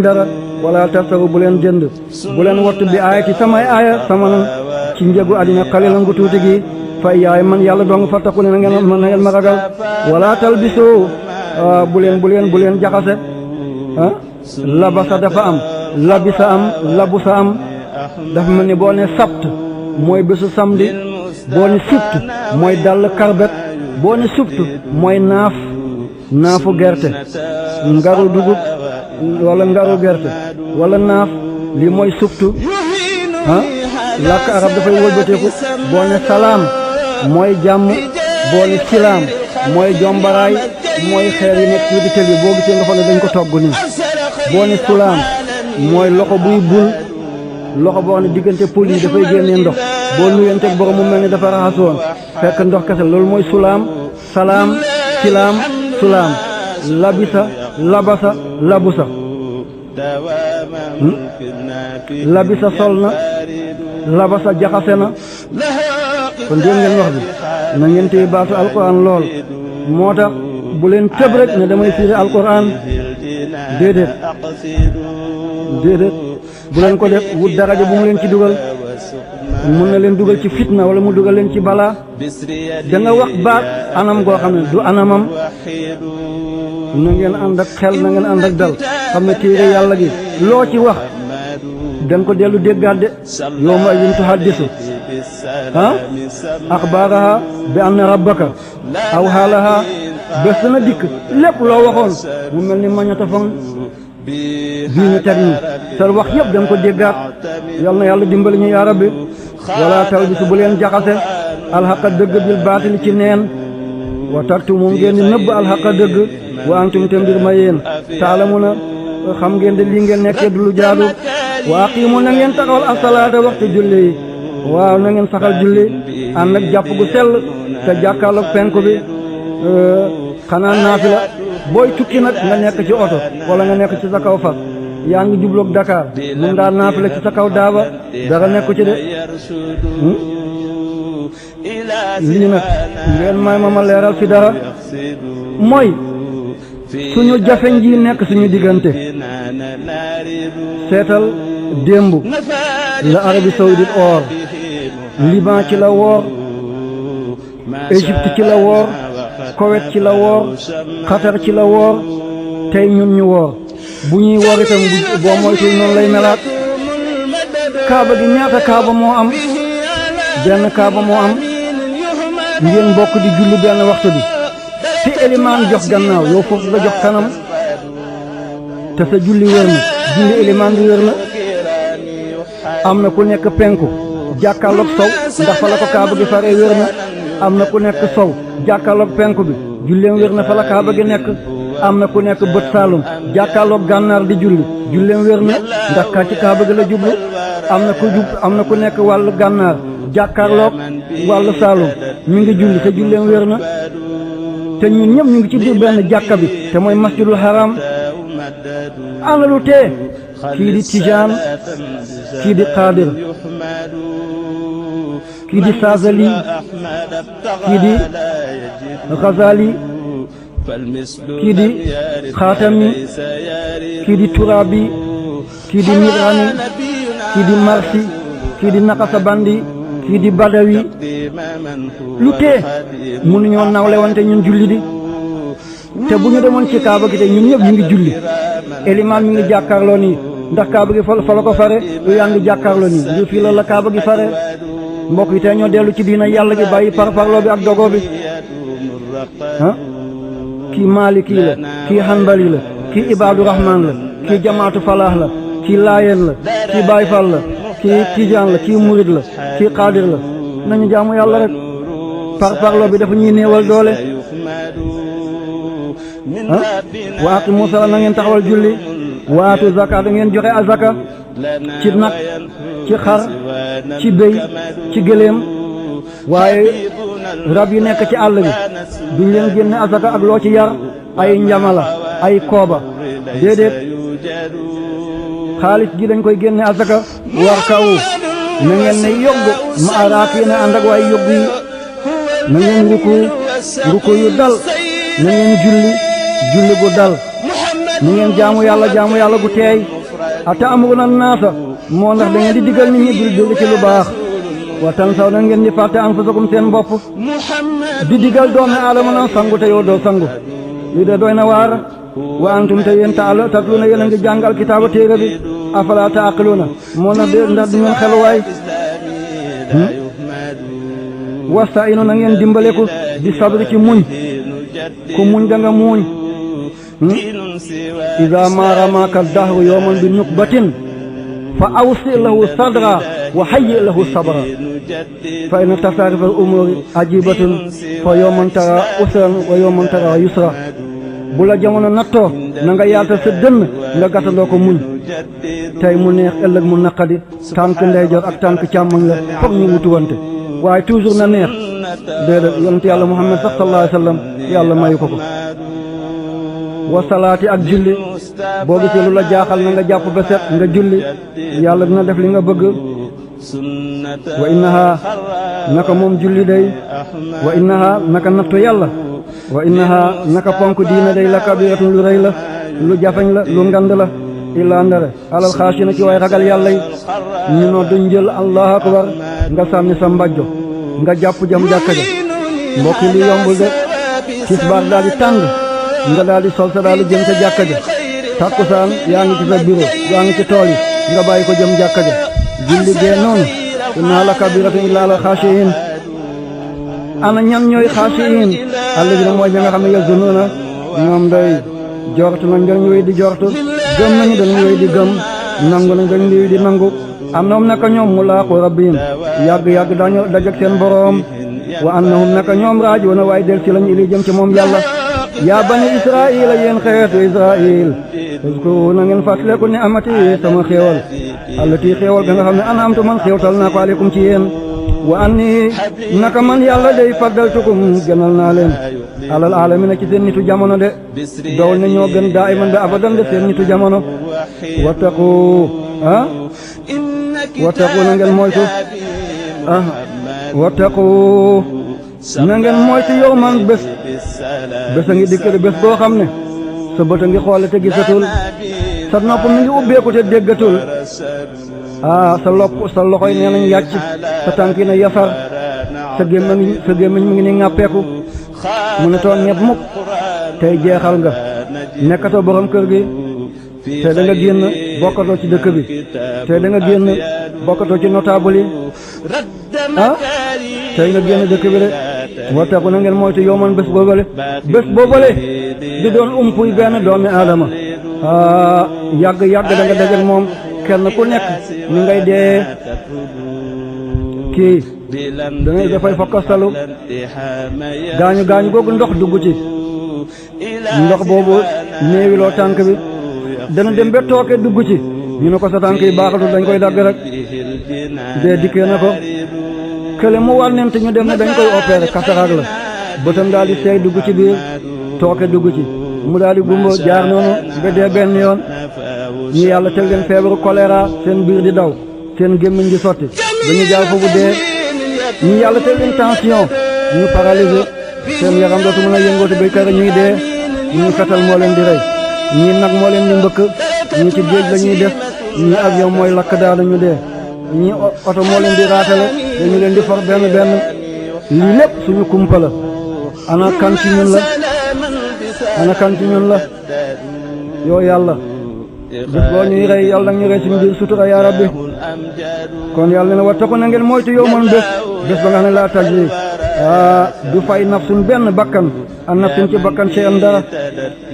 dara wala tasaru bu leen jënd bu leen wattu bi aaya ci samay aaya sama na ci njëgu àddina xalilan gu tuuti gi fay yaay man yàlla dong fattaku ne na ngeen ma ragal wala talbisu bu leen jaxase labasa dafa am labisa am labusa am dafa mel ni boo ne sabt mooy bésu samedi boo ne sibt mooy dàll karbet boo ne subt mooy naafu gerte ngaru dugub wala ngaru gerte wala naaf lii mooy subtu làkk arab dafay wëlbateeku boo ne salaam mooy jàmm boo ne silaam mooy jombaraay mooy xeer yi nekk ci di tël yi boo gisee nga xam ne dañ ko togg nii boo ne sulaam mooy loxo buy bul loxo boo xam ne diggante pul yi dafay génnee ndox boo nuyanteeg borom mu mel ni dafa raxas woon fekk ndox kese loolu mooy sulaam salaam silaam sulaam labisa labasa labusa labisa sol na labasa jaxase na kon dégg ngeen wax bi na ngeen téye baatu alquran lool moo tax bu leen tëb rek ne damay firi alquran déedéet bu leen ko def wut daraja bu mu leen ci dugal mun na leen dugal ci fitna wala mu dugal leen ci balaa da nga wax baat anam goo xam ne du anamam na ngeen ànd ak xel na ngeen ànd ak dal xam ne téere yàlla gi loo ci wax da nga ko dellu déggaat de yow ma yun tuhaddisu axbaaraha bi anna rabbaka aw xaalaha bés dana dikk lépp loo waxoon mu mel ni magnétophone bii ñu teg ñu sa wax yëpp da nga ko déggaat yal na yàlla dimbali ñu yaa rabbi wala talbisu bu leen jaxase alxaqa dëgg bil baatili ci neen wa taktumu ngeen di nëbb alxaqa dëgg wa antum te mbir ma yéen taalamuna xam ngeen de lii ngeen nekkee du lu jaadu wa aqimu na ngeen taxawal asalaata waxtu julli yi waaw na ngeen saxal julli ànd ak jàpp gu sell te jàkkaarloog penku bi xanaa naafila booy tukki nag nga nekk ci oto wala nga nekk ci sa kaw fas yaa ngi jubloog Dakar mun ngaa naafila ci sa kaw daaba dara nekku ci de lii nag ngeen may ma leeral fi dara mooy suñu jafeñ ji nekk suñu diggante seetal démb la Arabie Saoudite or Liban ci la woor Égypte ci la woor Koweït ci la woor Qatar ci la woor tey ñun ñu woor bu ñuy woor itam boo moytul noonu lay melaat kaaba gi ñaata kaaba moo am benn kaaba moo am ngeen bokk di julli benn waxtu bi te élimaan jox gannaaw yow foofu nga jox kanam te sa julli wér na julli élimaan bi wér na am na ku nekk penku jàkkaarloog sow ndax fa la ko kaaba gi faree wér na am na ku nekk sow jàkkaarloog penku bi julleem wér na fa la kaaba gi nekk am na ku nekk bët saalum jàkkaarloog gànnaar di julli julleem wér na ndax ka ci kaaba gi la jublu am na ku nekk wàllu gànnaar jàkkaarloog wàllu saalum mi ngi julli te julleem wér na te ñun ñëpp ñu ngi ci biir benn jàkka bi te mooy masjidul haram ana lu tee kii di tijaan kii di qaadir kii di saazali kii di ghazali kii di xaatami kii di turabi kii di mirani kii di marsi kii di naqasabandi kii di badawi lu tee mënuñoo nawle wante ñun julli di te bu ñu demoon ci kaaba gi te ñun ñëpp ñu ngi julli élimaan mi ngi jàkkaarloo nii ndax kaaba gi fa la ko fare lu yaa ngi jàkkaarloo nii ngir fii la kaaba gi fare mbokk yi tey ñoo dellu ci diina yàlla gi bàyyi parparloo bi ak dogo bi kii maliki la kii hanbali la kii ibaadu rahman la kii jamaatu falaax la kii laayeen la kii baay fal la kii tijaan la kii murid la kii qaadir la nañu jaamu yàlla rek parparloo bi dafa ñuy néewal doole wa aqimu salaa na ngeen taxawal julli waatu zaka da ngeen joxe azaka ci nag ci xar ci béy ci gëléem waaye rab yi nekk ci àll bi duñ leen génne azaka ak loo ci yar ay njamala ay kooba déedéet xaalis gi dañ koy génne azaka war kawu na ngeen ne yogg ma araaki na ànd ak waaye yogg yi na ngeen ruku yu dal na ngeen julli gu dal ni ngeen jaamu yàlla gu teey ata amruna naasa moo ndax da ngeen di digal nit ñi dul ci lu baax wa tansaw na ngeen di fàtte anfusakum seen bopp di digal doomi aadama na sangu te yow doo sangu lii de doy na waar wa antum te yéen tatluuna yéen a ngi jàngal kitaaba téere bi afala taaqiluuna moo ndax du ngeen xeluwaay wasta'iinu na ngeen dimbaleku di sabri ci muñ ku muñ da nga muñ iza ma ramaka dahru yawman bi nukbatin fa awsi lahu sadra wa hayyi lahu sabra fa inna tasarif al umuri ajibatun fa yawman tara usran wa yawman tara yusra bu la jamono nattoo na nga yaatal sa dënn nga gàttandoo ko muñ tey mu neex ëllëg mu naqadi tànk ndeyjoor ak tànk càmmoñ la foog ñu wutuwante waaye toujours na neex déedéet yonent yàlla Muhammad sax sallallahu alayhi wa sallam yàlla mayu ko wa salaati ak julli boo gisee lu la jaaxal na nga jàpp ba set nga julli yàlla dina def li nga bëgg wa innaha naka moom julli day wa innaha naka nattu yàlla wa innaha naka ponk diina day la kabiratun lu rëy la lu jafeñ la lu ngand la illaa ndare alal xaasina ci way ragal yàlla yi ñu noo duñ jël allahu akbar nga sànni sa mbàjjo nga jàpp jam jàkka ja mbokk li yombul de tisbaar daal di tàng nga daal di sol sa daal di jëm ca jàkka ja takkusaan yaa ngi ci sa bureau yaa ngi ci tool yi nga bàyyi ko jëm jàkka ja julli gee noonu inna la kabiratun illa ala xaashiin ana ñan ñooy xaashiin alladina mooy ña nga xam ne yazunnuuna ñoom day jortu nañ dañu wéy di jortu gëm nañu dañu wéy di gëm nangu nañ dañu wéy di nangu annahum naka ñoom mulaaqu rabbihim yàgg dañu dajak seen boroom wa annahum naka ñoom raaji'uuna waaye del si lañu ili jëm ci moom yàlla yaa bani israila yéen xeetu israil uskuru na ngeen fàttaleku ne amati sama xéewal allati xéewal ga nga xam ne an'amtu man xéewtal naa ko aleykum ci yéen wa anni naka man yàlla day faddaltukum gënal naa leen alal alamina ci seen nitu jamono de dowul ne ñoo gën daa'iman ba abadan de seen nitu jamono wattaqu na ngeen moytu wattaqu na ngeen moytu yawman bés a ngi dikk bés boo xam ne sa bët a ngi xoole te gisatul sa nopp mi ngi ubbeeku te déggatul sa loxoy nee nañ yàcc sa tànk yi ne yasar sa gémmiñ mi ngi ni ŋàppeeku mu ne toon ñett mukk tey jeexal nga nekkatoo borom kër gi tey da nga génn bokkatoo ci dëkk bi tey da nga génn bokkatoo ci notable yi tey nga génn dëkk bi de wattaqu na ngeen moytu yawman bés boobale di doon umpuy benn doomi aadama yàgg da nga dajeg moom kenn ku nekk ni ngay dee kii dangay dafay fakkastalu gaañu googu ndox dugg ci ndox boobu néewiloo tànk bi dana dem ba tooke dugg ci ñu ne ko sa tànk yi baaxatul dañ koy dagg rek dee dikkee na ko kële mu war nent ñu dem ne dañ koy opérer cataracte la bëtam daal di seey dugg ci biir tooke dugg ci mu daal di gumbo jaar noonu ba dee benn yoon ñu yàlla teg leen feebaru choléra seen biir di daw seen gémmiñ di sotti dañu jaar foofu dee ñu yàlla teg leen tension ñu paralysé seen yaram dootu mën a yëngootu ba kër ñuy dee ñii fetal moo leen di rey ñii nag moo leen di mbëkk ñii ci géej la ñuy def ñii avion mooy lakk daal ñu dee ñii oto moo leen di raatale dañu leen di for benn lii lépp suñu kumpa la ana kan ci ñun la yow yàlla bis boo ñuy rey yàlla nag ñu rey suñu biir sutura yaa rabbi kon yàlla ne wattaqu na ngeen moytu yow man bés ba nga xam ne laa tajri du fay nafsun benn bakkan an nafsun ci bakkan seen dara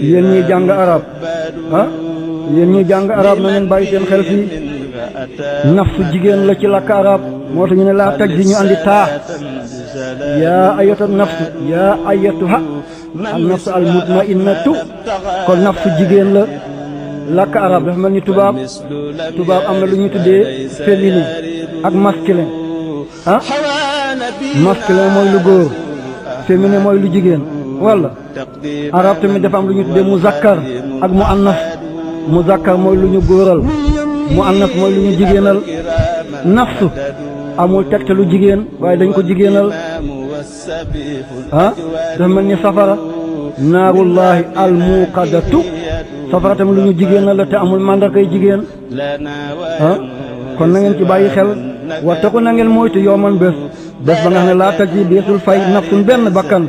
yéen ñiy jàng arab yéen ñiy jàng arab na ngeen bàyyi seen xel fii nafsu jigéen la ci làkk arab moo tax ñu ne laa tajri ñu andi taa yaa ayatu nafsu yaa ayatuha an nafsu al mutmainnatu kon nafsu jigéen la làkk arab dafa mel ni tubaab am na lu ñuy tuddee féminin ak masculin masculin mooy lu góor féminin mooy lu jigéen walla arab tamit dafa am lu ñuy tuddee muzakkar ak muannas muzakkar mooy lu ñu góoral muannas mooy lu ñu jigéenal nafsu amul tegte lu jigéen waaye dañ ko jigéenal dafa mel ni safara naarullahi almuqadatu safara tam lu ñu jigéen la te amul mandarkay jigéen kon na ngeen ci bàyyi xel wattaqu na ngeen moytu yooman bés ba nga xam ne laa taj yi deesul fay nafsun benn bakkan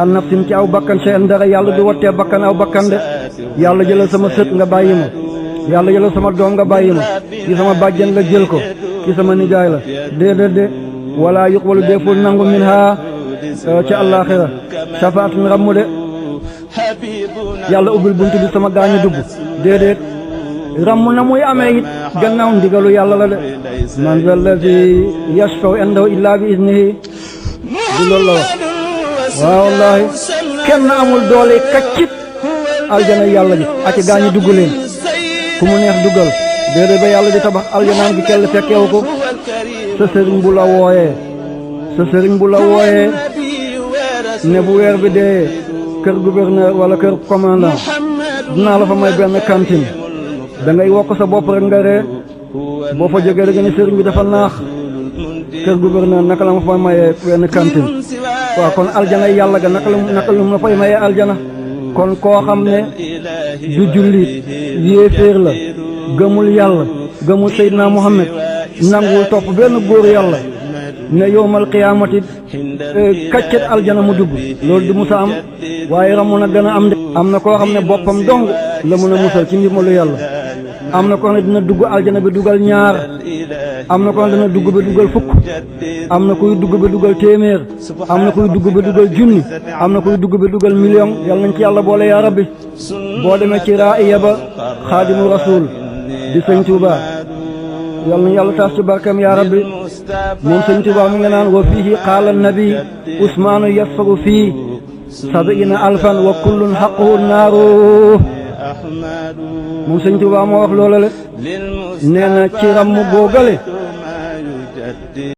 an nafsin ci aw bakkan seen dara yàlla du wattee bakkan aw bakkan de yàlla jëlal sama sët nga bàyyi ma yàlla jëlal sama doom nga bàyyi ma ki sama bàjjen nga jël ko ki sama nijaay la déedéet de wala yuqbalu deeful nangu min ha ci àllaaxira shafaatun rammu de yàlla ubbil buntu bi sama gaañu dugg déedéet rammu na muy amee it gannaaw ndigalu yàlla la de man zal lazi yashfa'u indahu illa bi iznihi di loolu la wax waaw wallaahi kenn amul doole kaccit aljana yàlla ji aci gaañu dugg leen ku mu neex duggal déedéet ba yàlla di tabax aljanaan gi kell fekkeewu ko sa sëriñ bu la wooyee ne bu weer bi dee kër gouverneur wala kër commandant dinaa la fa may benn cantine da ngay wokk sa bopp rek nga ree boo fa jógee da nga ne sëriñ bi dafa naax kër gouverneur naka la ma fa mayee benn cantine waaw kon aljana yàlla ga naka la ma fay mayee aljana kon koo xam ne du jullit yéeféer la gëmul yàlla gëmul Seydina Muhammad nanguwul topp benn góor yàlla ne yowmal qiyaamati kaccet aljana mu dugg loolu du musa am waaye ramu na gën a am de am na koo xam ne boppam dong la mën a musal ci ndimbalu yàlla am na koo xam ne dina dugg aljana bi dugal ñaar am na koo xam ne dina dugg ba dugal fukk am na kuy dugg ba dugal téeméer am na kuy dugg ba dugal junni am na kuy dugg ba dugal million yàlla nañ ci yàlla boole yaa rabbi boo demee ci raaya ba xaadimu rasul di sëñ Tuuba yàlla na yàlla taas ci barkam yaa rabbi moom sëñ Tuuba mi nga naan wa fiihi qaala nabi usmaanu yasfaru fii 70 alfan wa kullun xaquhu naaru moom sëñ Tuuba moo wax loola le nee na ci ramm boogale